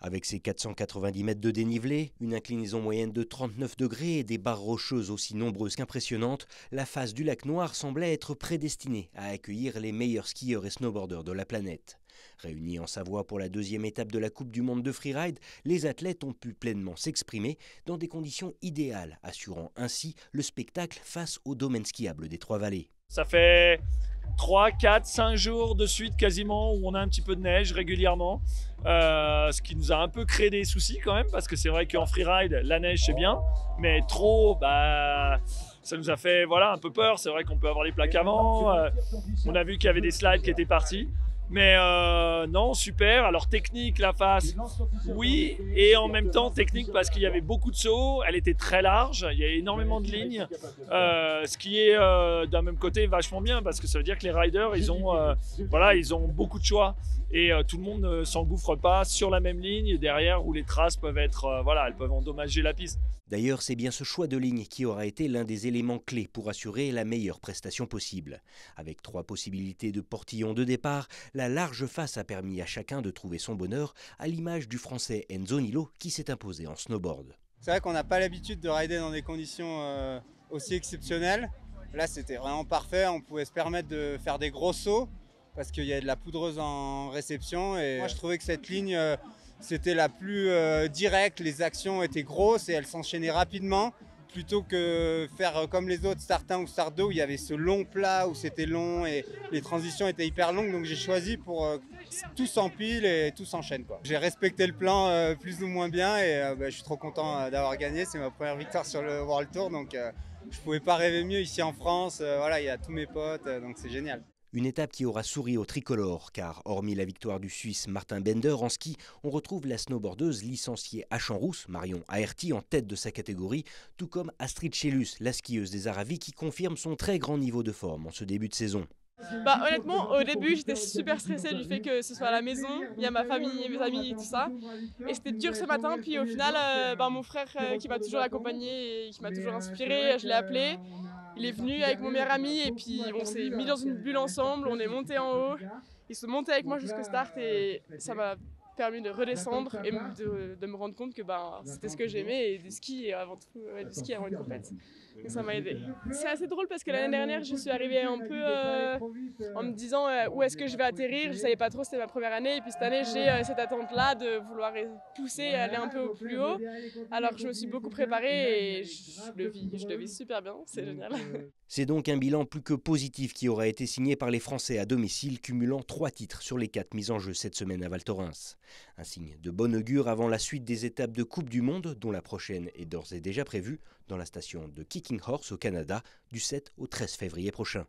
Avec ses 490 mètres de dénivelé, une inclinaison moyenne de 39 degrés et des barres rocheuses aussi nombreuses qu'impressionnantes, la face du lac Noir semblait être prédestinée à accueillir les meilleurs skieurs et snowboarders de la planète. Réunis en Savoie pour la deuxième étape de la Coupe du Monde de freeride, les athlètes ont pu pleinement s'exprimer dans des conditions idéales, assurant ainsi le spectacle face au domaine skiable des Trois-Vallées. Ça fait 3, 4, 5 jours de suite quasiment où on a un petit peu de neige régulièrement, ce qui nous a un peu créé des soucis quand même, parce que c'est vrai qu'en freeride, la neige c'est bien, mais trop, ça nous a fait un peu peur. C'est vrai qu'on peut avoir les plaques avant, on a vu qu'il y avait des slides qui étaient partis. Mais non, super. Alors technique, la face, oui, et en même temps technique parce qu'il y avait beaucoup de sauts, elle était très large, il y a énormément de lignes, ce qui est d'un même côté vachement bien parce que ça veut dire que les riders, ils ont beaucoup de choix et tout le monde ne s'engouffre pas sur la même ligne derrière où les traces peuvent être, elles peuvent endommager la piste. D'ailleurs, c'est bien ce choix de ligne qui aura été l'un des éléments clés pour assurer la meilleure prestation possible. Avec 3 possibilités de portillon de départ, la large face a permis à chacun de trouver son bonheur, à l'image du français Enzo Nilo qui s'est imposé en snowboard. C'est vrai qu'on n'a pas l'habitude de rider dans des conditions aussi exceptionnelles. Là, c'était vraiment parfait, on pouvait se permettre de faire des gros sauts parce qu'il y a de la poudreuse en réception. Et moi, je trouvais que cette ligne, c'était la plus directe, les actions étaient grosses et elles s'enchaînaient rapidement. Plutôt que faire comme les autres Start 1 ou Start 2 où il y avait ce long plat, où c'était long et les transitions étaient hyper longues. Donc j'ai choisi pour tout s'empile et tout s'enchaîne. J'ai respecté le plan plus ou moins bien et je suis trop content d'avoir gagné. C'est ma première victoire sur le World Tour, donc je ne pouvais pas rêver mieux ici en France. Il y a tous mes potes, donc c'est génial. Une étape qui aura souri aux tricolores, car hormis la victoire du Suisse Martin Bender en ski, on retrouve la snowboardeuse licenciée à Champs-Rousse, Marion Aherty, en tête de sa catégorie, tout comme Astrid Schellus, la skieuse des Aravis, qui confirme son très grand niveau de forme en ce début de saison. Honnêtement, au début, j'étais super stressée du fait que ce soit à la maison, il y a ma famille et mes amis et tout ça. Et c'était dur ce matin, puis au final, mon frère qui m'a toujours accompagné et qui m'a toujours inspirée, je l'ai appelé. Il est venu avec mon meilleur ami et puis on s'est mis dans une bulle ensemble, on est monté en haut. Ils sont montés avec moi jusqu'au start et ça m'a permis de redescendre et de me rendre compte que c'était ce que j'aimais et du ski avant tout, du ski avant une compète. Donc ça m'a aidé. C'est assez drôle parce que l'année dernière, je suis arrivée un peu en me disant où est-ce que je vais atterrir. Je savais pas trop, c'était ma première année. Et puis cette année, j'ai cette attente-là de vouloir pousser, aller un peu plus haut. Alors je me suis beaucoup préparée et je le vis super bien, c'est génial. C'est donc un bilan plus que positif qui aura été signé par les Français à domicile, cumulant 3 titres sur les 4 mis en jeu cette semaine à Val Thorens. Un signe de bon augure avant la suite des étapes de Coupe du Monde, dont la prochaine est d'ores et déjà prévue dans la station de Kicking Horse au Canada du 7 au 13 février prochain.